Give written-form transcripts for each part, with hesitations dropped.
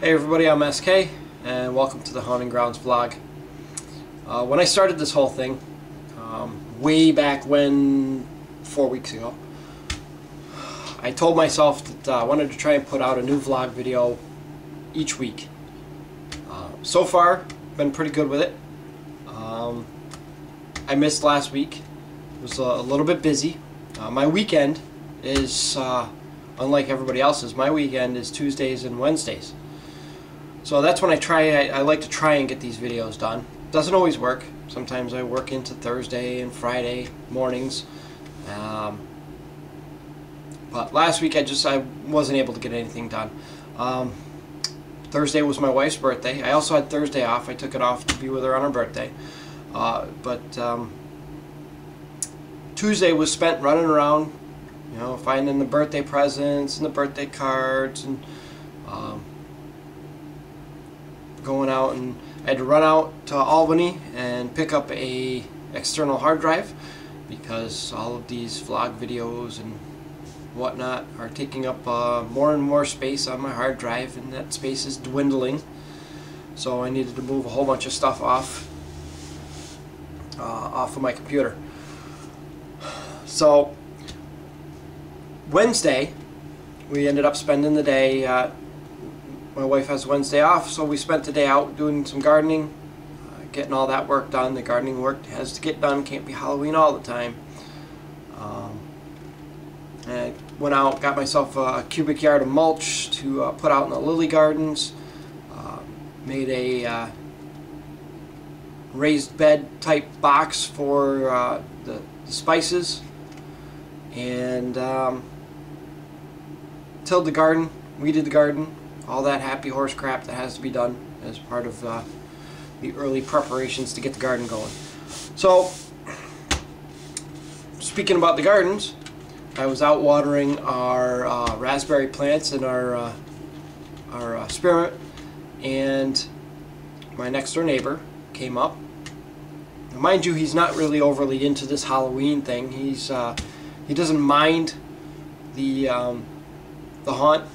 Hey everybody, I'm SK and welcome to the Haunting Grounds vlog. When I started this whole thing, way back when, 4 weeks ago, I told myself that I wanted to try and put out a new vlog video each week. So far, been pretty good with it. I missed last week. It was a little bit busy. My weekend is, unlike everybody else's, my weekend is Tuesdays and Wednesdays. So that's when I like to try and get these videos done. Doesn't always work. Sometimes I work into Thursday and Friday mornings. But last week I wasn't able to get anything done. Thursday was my wife's birthday. I also had Thursday off. I took it off to be with her on her birthday. Tuesday was spent running around, you know, finding the birthday presents and the birthday cards and going out, and I had to run out to Albany and pick up a external hard drive because all of these vlog videos and whatnot are taking up more and more space on my hard drive, and that space is dwindling. So I needed to move a whole bunch of stuff off of my computer. So Wednesday we ended up spending the day. My wife has Wednesday off, so we spent the day out doing some gardening, getting all that work done. The gardening work has to get done, can't be Halloween all the time. And I went out, got myself a cubic yard of mulch to put out in the lily gardens, made a raised bed type box for the spices, and tilled the garden, weeded the garden, all that happy horse crap that has to be done as part of the early preparations to get the garden going. So, speaking about the gardens, I was out watering our raspberry plants and our spearmint, and my next door neighbor came up. Now, mind you, he's not really overly into this Halloween thing. He doesn't mind the haunt,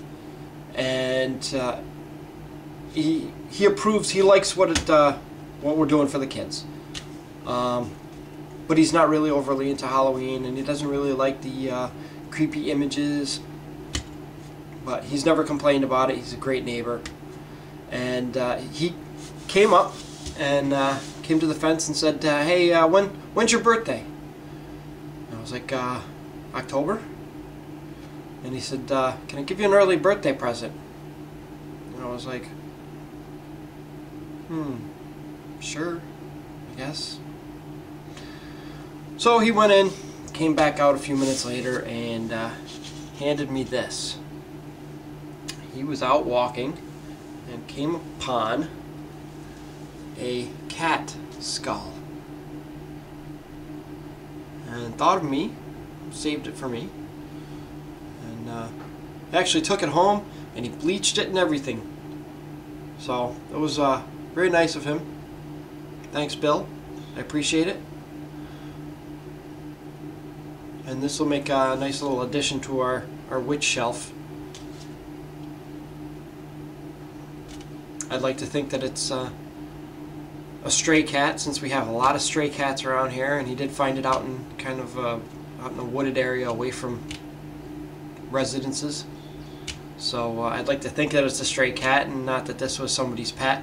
and he approves. He likes what we're doing for the kids, but he's not really overly into Halloween, and he doesn't really like the creepy images. But he's never complained about it. He's a great neighbor, and he came up and came to the fence and said, "Hey, when's your birthday?" And I was like, "October." And he said, "Can I give you an early birthday present?" And I was like, sure, I guess. So he went in, came back out a few minutes later, and handed me this. He was out walking and came upon a cat skull, and thought of me, saved it for me. He actually took it home and he bleached it and everything. So it was very nice of him. Thanks, Bill. I appreciate it. And this will make a nice little addition to our witch shelf. I'd like to think that it's a stray cat, since we have a lot of stray cats around here, and he did find it out in kind of out in a wooded area away from residences. So I'd like to think that it's a stray cat and not that this was somebody's pet.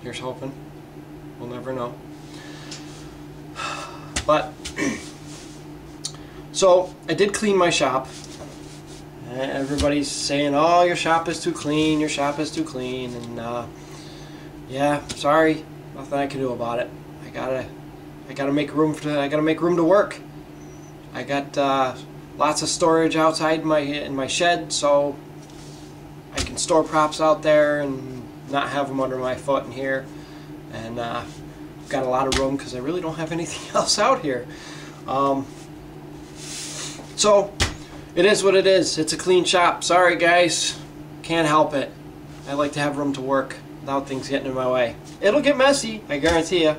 Here's hoping. We'll never know. But so I did clean my shop. Everybody's saying, "Oh, your shop is too clean, your shop is too clean," and yeah, sorry, nothing I can do about it. I gotta make room to work. I got lots of storage outside in my shed, so I can store props out there and not have them under my foot in here. And I've got a lot of room because I really don't have anything else out here. So it is what it is. It's a clean shop. Sorry guys, can't help it. I like to have room to work without things getting in my way. It'll get messy, I guarantee you.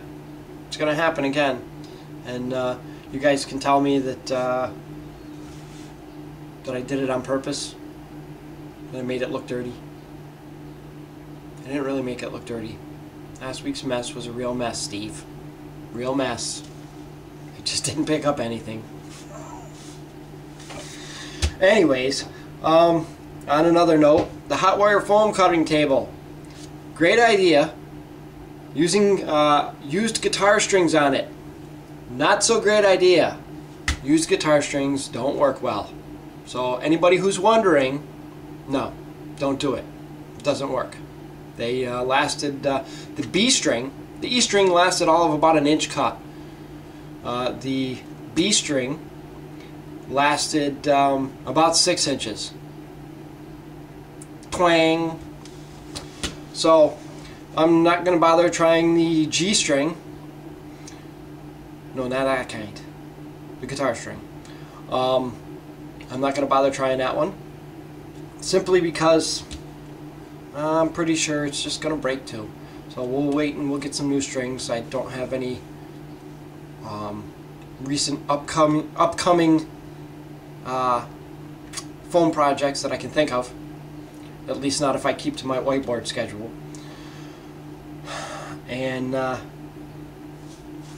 It's gonna happen again, and you guys can tell me that I did it on purpose. and I made it look dirty. I didn't really make it look dirty. Last week's mess was a real mess, Steve. Real mess. I just didn't pick up anything. Anyways, on another note, the hot wire foam cutting table. Great idea. Using used guitar strings on it. Not so great idea. Used guitar strings don't work well. So anybody who's wondering, no, don't do it. It doesn't work. They lasted, the B string, the E string lasted all of about an inch cut. The B string lasted about 6 inches. Twang. So I'm not going to bother trying the G string. No, not that kind. The guitar string. I'm not going to bother trying that one. Simply because I'm pretty sure it's just going to break too. So we'll wait and we'll get some new strings. I don't have any recent upcoming foam projects that I can think of. At least not if I keep to my whiteboard schedule. And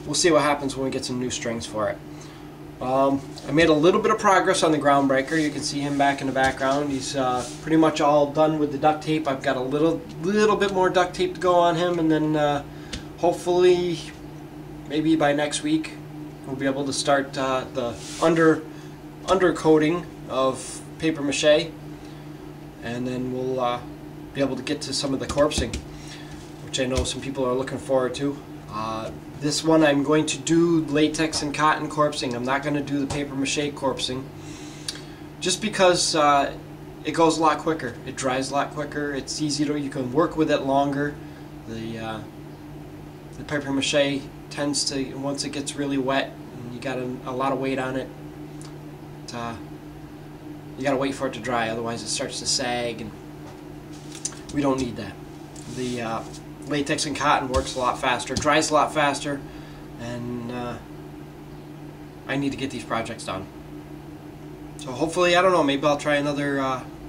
we'll see what happens when we get some new strings for it. I made a little bit of progress on the groundbreaker. You can see him back in the background. He's pretty much all done with the duct tape. I've got a little bit more duct tape to go on him, and then hopefully maybe by next week we'll be able to start the undercoating of paper mache, and then we'll be able to get to some of the corpsing, which I know some people are looking forward to. This one I'm going to do latex and cotton corpsing. I'm not going to do the paper mache corpsing, just because it goes a lot quicker. It dries a lot quicker. It's easy to, you can work with it longer. The paper mache tends to, once it gets really wet and you got a lot of weight on it, you got to wait for it to dry, otherwise it starts to sag, and we don't need that. The latex and cotton works a lot faster, dries a lot faster, and I need to get these projects done. So hopefully, I don't know, maybe I'll try another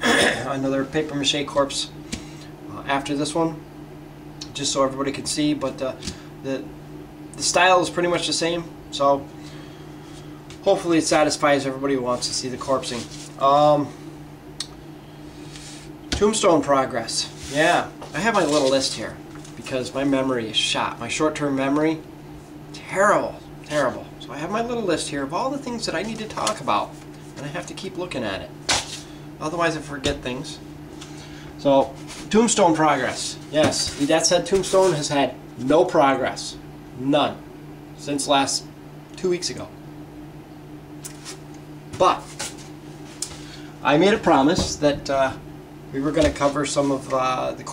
another paper mache corpse after this one, just so everybody can see. But the style is pretty much the same, so hopefully it satisfies everybody who wants to see the corpsing. Tombstone Progress. Yeah, I have my little list here because my memory is shot. My short-term memory, terrible. So I have my little list here of all the things that I need to talk about, and I have to keep looking at it. Otherwise I forget things. So, Tombstone Progress. Yes, that said, Tombstone has had no progress. None. Since last 2 weeks ago. But I made a promise that we were going to cover some of the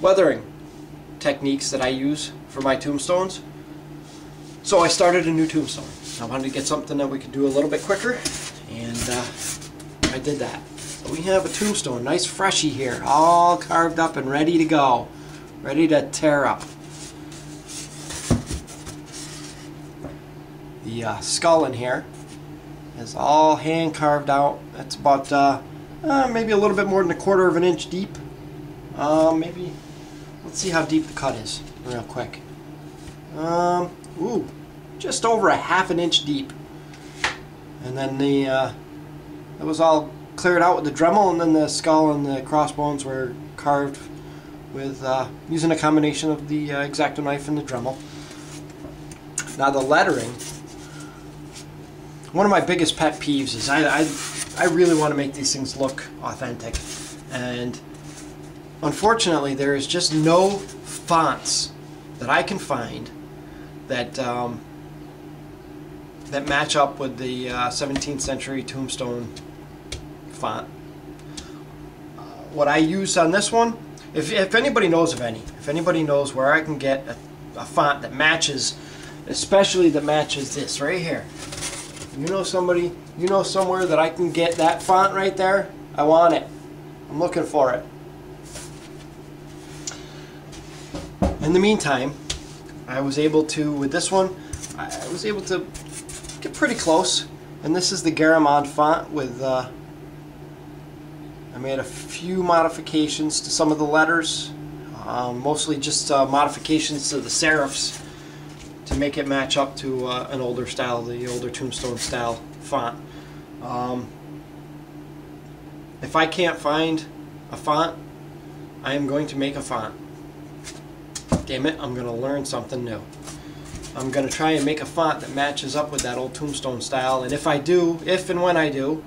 weathering techniques that I use for my tombstones. So I started a new tombstone. I wanted to get something that we could do a little bit quicker, and I did that. So we have a tombstone, nice freshy here, all carved up and ready to go, ready to tear up. The skull in here is all hand carved out. It's about maybe a little bit more than 1/4 of an inch deep. Maybe, let's see how deep the cut is real quick. Ooh, just over 1/2 inch deep. And then it was all cleared out with the Dremel, and then the skull and the crossbones were carved with using a combination of the X-Acto knife and the Dremel. Now the lettering. One of my biggest pet peeves is I really want to make these things look authentic, and unfortunately there is just no fonts that I can find that that match up with the 17th century Tombstone font. What I use on this one, if anybody knows of any, if anybody knows where I can get a font that matches, especially that matches this right here. You know somebody, you know somewhere that I can get that font right there? I want it. I'm looking for it. In the meantime, I was able to, with this one, I was able to get pretty close. And this is the Garamond font with I made a few modifications to some of the letters, mostly just modifications to the serifs to make it match up to an older style, the older Tombstone style font. If I can't find a font, I am going to make a font. Damn it, I'm going to learn something new. I'm going to try and make a font that matches up with that old Tombstone style, and if I do, if and when I do,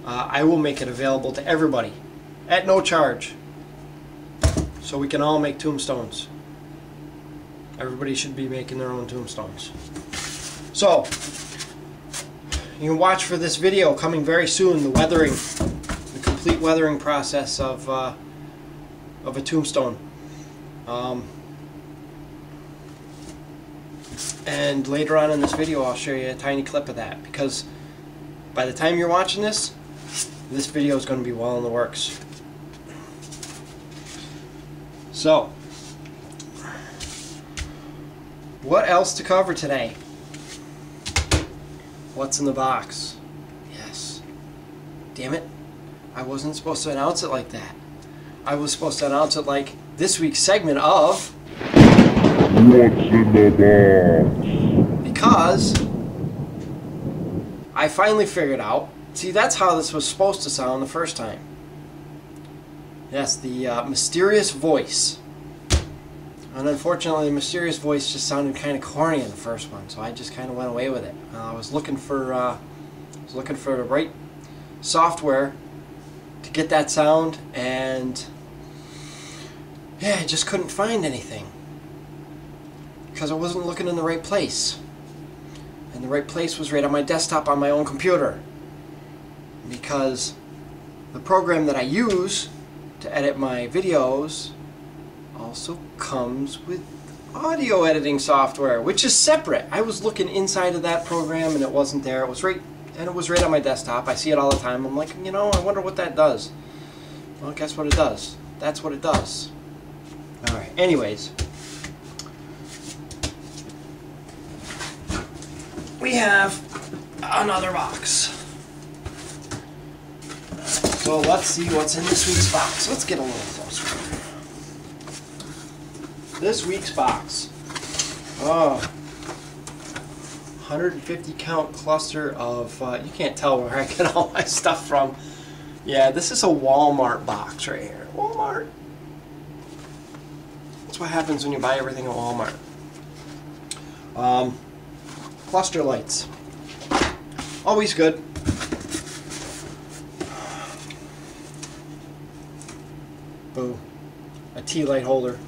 I will make it available to everybody at no charge, so we can all make tombstones. Everybody should be making their own tombstones. So, you can watch for this video coming very soon, the weathering, the complete weathering process of a tombstone. And later on in this video I'll show you a tiny clip of that, because by the time you're watching this video is going to be well in the works. So, what else to cover today? What's in the box? Yes. Damn it. I wasn't supposed to announce it like that. I was supposed to announce it like this week's segment of What's in the Box? Because I finally figured out. See, that's how this was supposed to sound the first time. Yes, the mysterious voice. And unfortunately, the mysterious voice just sounded kind of corny in the first one, so I just kind of went away with it. I was looking for the right software to get that sound, and yeah, I just couldn't find anything because I wasn't looking in the right place. And the right place was right on my desktop on my own computer, because the program that I use to edit my videos also comes with audio editing software, which is separate. I was looking inside of that program and it wasn't there. It was right on my desktop. I see it all the time. I'm like, you know, I wonder what that does. Well, guess what it does? That's what it does. Alright, anyways. We have another box. So let's see what's in this week's box. Let's get a little closer. This week's box. Oh, 150 count cluster of, you can't tell where I get all my stuff from. Yeah, this is a Walmart box right here. Walmart. That's what happens when you buy everything at Walmart. Cluster lights. Always good. Boo. A tea light holder.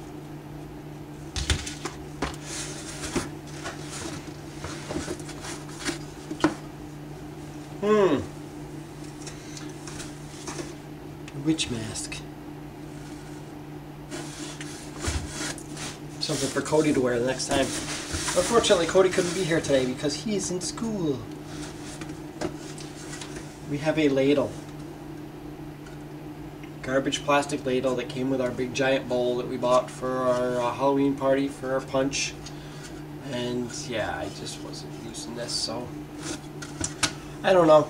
Witch mask. Something for Cody to wear the next time. Unfortunately, Cody couldn't be here today because he's in school. We have a ladle. Garbage plastic ladle that came with our big giant bowl that we bought for our Halloween party for our punch. And yeah, I just wasn't using this, so I don't know.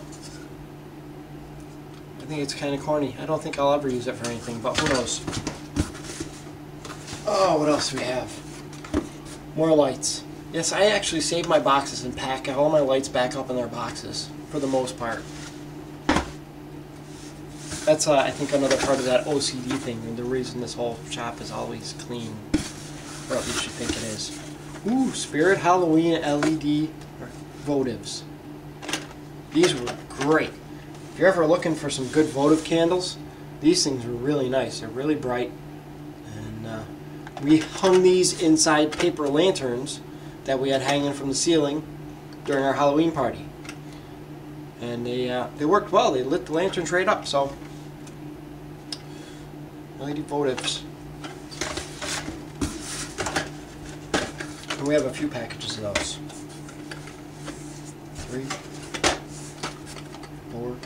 I think it's kind of corny. I don't think I'll ever use it for anything, but who knows. Oh, what else do we have? More lights. Yes, I actually save my boxes and pack all my lights back up in their boxes, for the most part. That's, I think, another part of that OCD thing, and the reason this whole shop is always clean. Or at least you think it is. Ooh, Spirit Halloween LED votives. These were great. If you're ever looking for some good votive candles, these things were really nice. They're really bright. And we hung these inside paper lanterns that we had hanging from the ceiling during our Halloween party. And they worked well. They lit the lanterns right up. So, LED votives. And we have a few packages of those. 3, 4.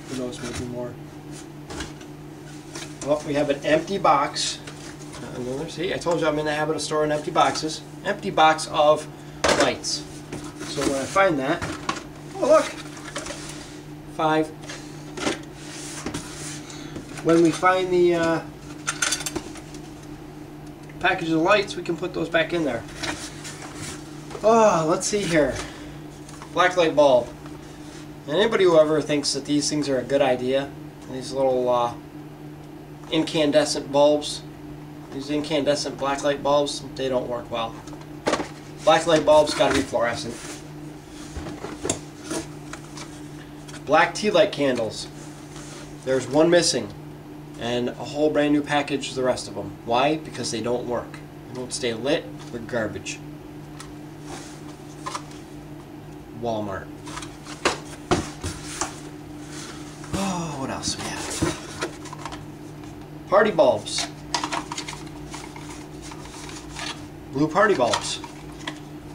Who knows, maybe more. Well, we have an empty box. See, I told you I'm in the habit of storing empty boxes. Empty box of lights. So when I find that, oh look, 5. When we find the package of lights, we can put those back in there. Oh, let's see here. Blacklight bulb. Anybody who ever thinks that these things are a good idea, these little incandescent bulbs, these incandescent blacklight bulbs, they don't work well. Blacklight bulbs got to be fluorescent. Black tea light candles. There's one missing, and a whole brand new package of the rest of them. Why? Because they don't work. They don't stay lit. They're garbage. Walmart. Oh, what else we have? Party bulbs. Blue party bulbs,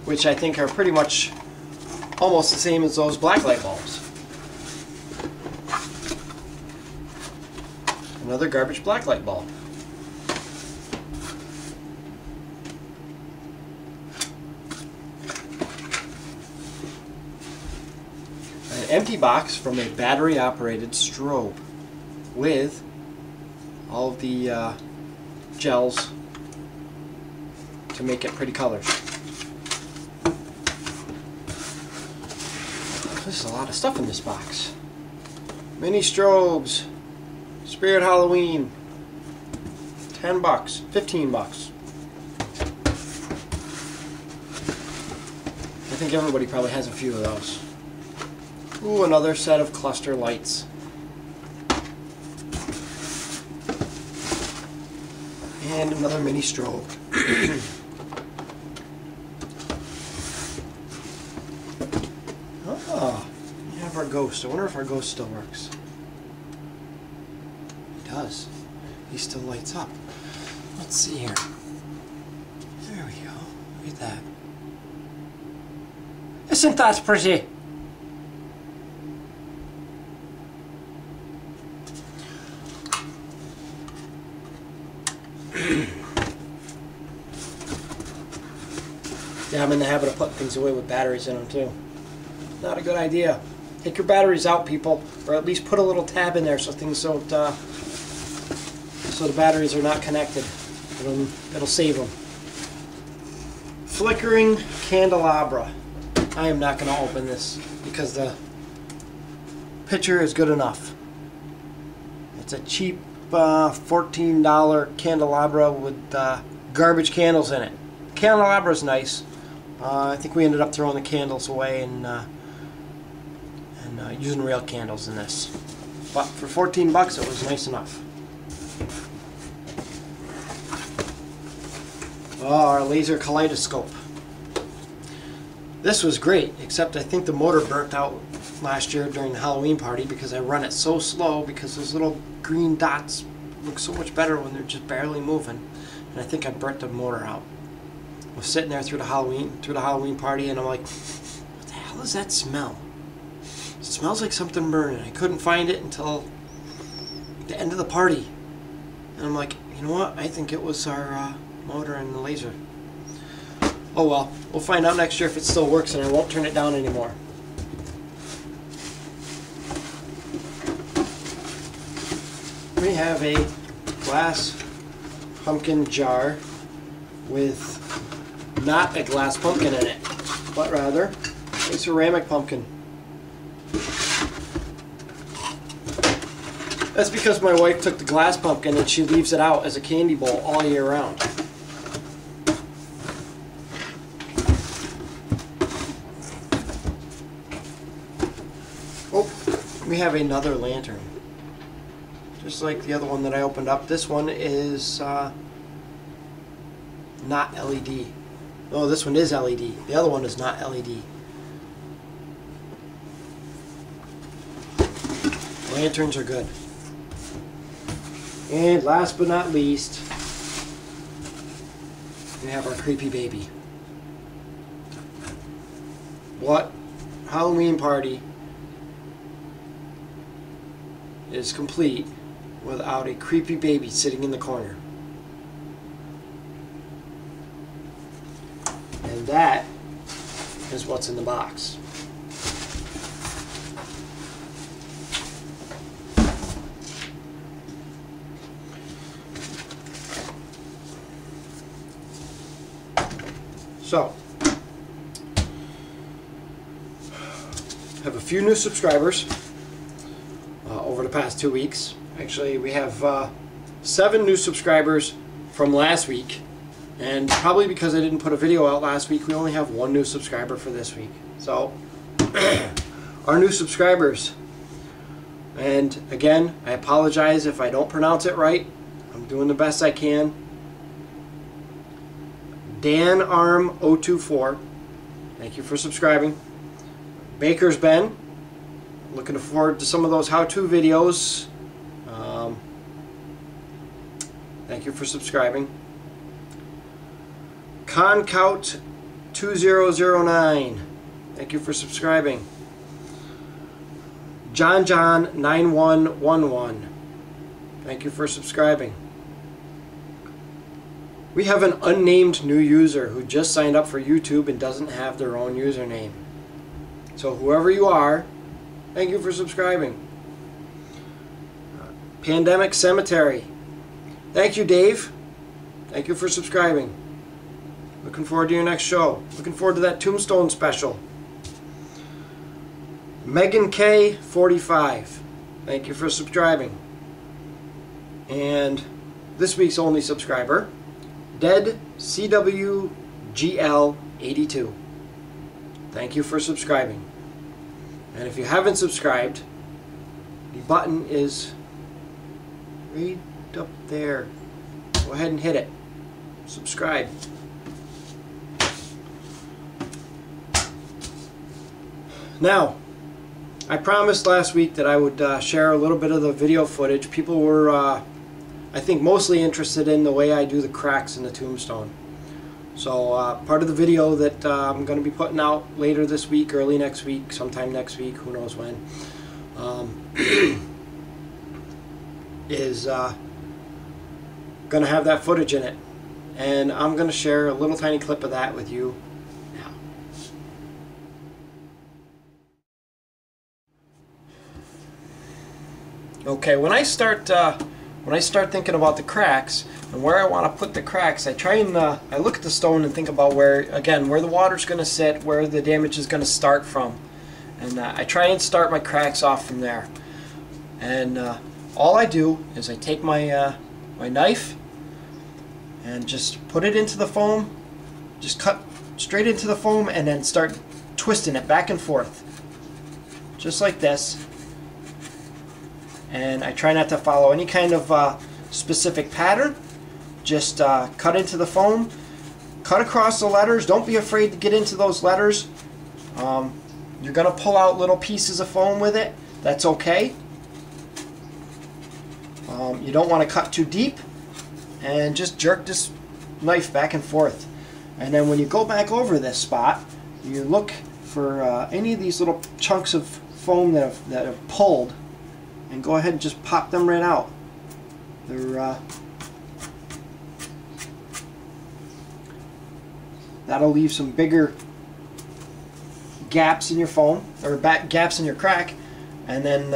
which I think are pretty much almost the same as those blacklight bulbs. Another garbage blacklight bulb. An empty box from a battery operated strobe with all of the gels to make it pretty colors. There's a lot of stuff in this box. Mini strobes. Spirit Halloween. $10, 15 bucks. I think everybody probably has a few of those. Ooh, another set of cluster lights. And another mini strobe. Oh, we have our ghost. I wonder if our ghost still works. He does. He still lights up. Let's see here. There we go. Look at that. Isn't that pretty? Yeah, I'm in the habit of putting things away with batteries in them too. Not a good idea. Take your batteries out, people, or at least put a little tab in there so things don't, so the batteries are not connected. It'll save them. Flickering candelabra. I am not going to open this because the picture is good enough. It's a cheap $14 candelabra with garbage candles in it. Candelabra is nice. I think we ended up throwing the candles away and using real candles in this. But for 14 bucks, it was nice enough. Oh, our laser kaleidoscope. This was great, except I think the motor burnt out last year during the Halloween party because I run it so slow because those little green dots look so much better when they're just barely moving. And I think I burnt the motor out. I was sitting there through the Halloween party, and I'm like, what the hell is that smell? It smells like something burning. I couldn't find it until the end of the party. And I'm like, you know what? I think it was our motor and the laser. Oh well, we'll find out next year if it still works, and I won't turn it down anymore. We have a glass pumpkin jar with not a glass pumpkin in it, but rather a ceramic pumpkin. That's because my wife took the glass pumpkin and she leaves it out as a candy bowl all year round. Oh, we have another lantern. Just like the other one that I opened up. This one is not LED. Oh, this one is LED. The other one is not LED. Lanterns are good. And last but not least, we have our creepy baby. What Halloween party is complete without a creepy baby sitting in the corner? And that is what's in the box. So, have a few new subscribers over the past 2 weeks. Actually, we have 7 new subscribers from last week, and probably because I didn't put a video out last week, we only have 1 new subscriber for this week. So, our new subscribers, and again, I apologize if I don't pronounce it right. I'm doing the best I can. DanArm024, thank you for subscribing. Baker's Ben, looking forward to some of those how-to videos. Thank you for subscribing. Concout2009, thank you for subscribing. JohnJohn9111, thank you for subscribing. We have an unnamed new user who just signed up for YouTube and doesn't have their own username. So whoever you are, thank you for subscribing. Pandemic Cemetery, thank you, Dave. Thank you for subscribing. Looking forward to your next show. Looking forward to that Tombstone special. Megan K45, thank you for subscribing. And this week's only subscriber, Dead CWGL82, thank you for subscribing. And if you haven't subscribed, the button is right up there. Go ahead and hit it. Subscribe. Now, I promised last week that I would share a little bit of the video footage. People were, I think, mostly interested in the way I do the cracks in the tombstone. So part of the video that I'm going to be putting out later this week, early next week, sometime next week, who knows when, is going to have that footage in it. And I'm going to share a little tiny clip of that with you now. Okay, when I start thinking about the cracks and where I want to put the cracks, I try and I look at the stone and think about where the water's going to sit, where the damage is going to start from, and I try and start my cracks off from there. And all I do is I take my my knife and just put it into the foam, just cut straight into the foam, and then start twisting it back and forth, just like this. And I try not to follow any kind of specific pattern. Just cut into the foam, cut across the letters. Don't be afraid to get into those letters. You're going to pull out little pieces of foam with it. That's okay. You don't want to cut too deep, and just jerk this knife back and forth. And then when you go back over this spot, you look for any of these little chunks of foam that have pulled, and go ahead and just pop them right out. They're that'll leave some bigger gaps in your foam, or gaps in your crack. And then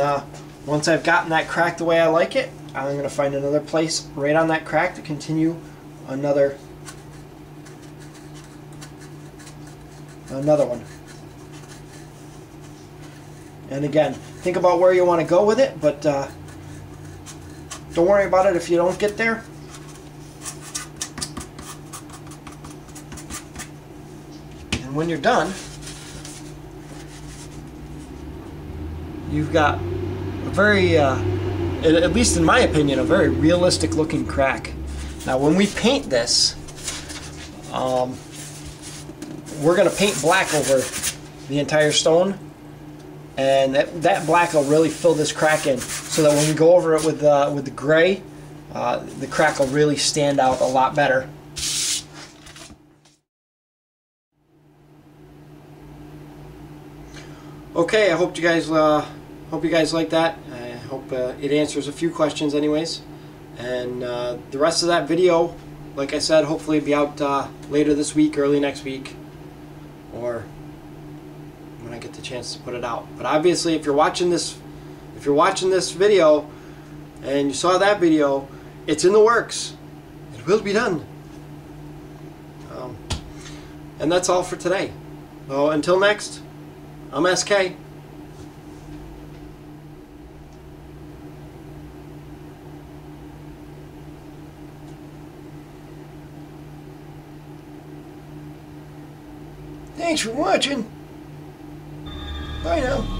once I've gotten that crack the way I like it, I'm going to find another place right on that crack to continue another one. And again, think about where you want to go with it, but don't worry about it if you don't get there. And when you're done, you've got a very, at least in my opinion, a very realistic looking crack. Now when we paint this, we're going to paint black over the entire stone, and that black will really fill this crack in, so that when we go over it with the gray, the crack will really stand out a lot better. Okay, I hope you guys like that. I hope it answers a few questions anyways. And the rest of that video, like I said, hopefully be out later this week, early next week, or when I get the chance to put it out. But obviously, if you're watching this video and you saw that video, it's in the works. It will be done. And that's all for today. So until next, I'm SK. Thanks for watching. Bye now.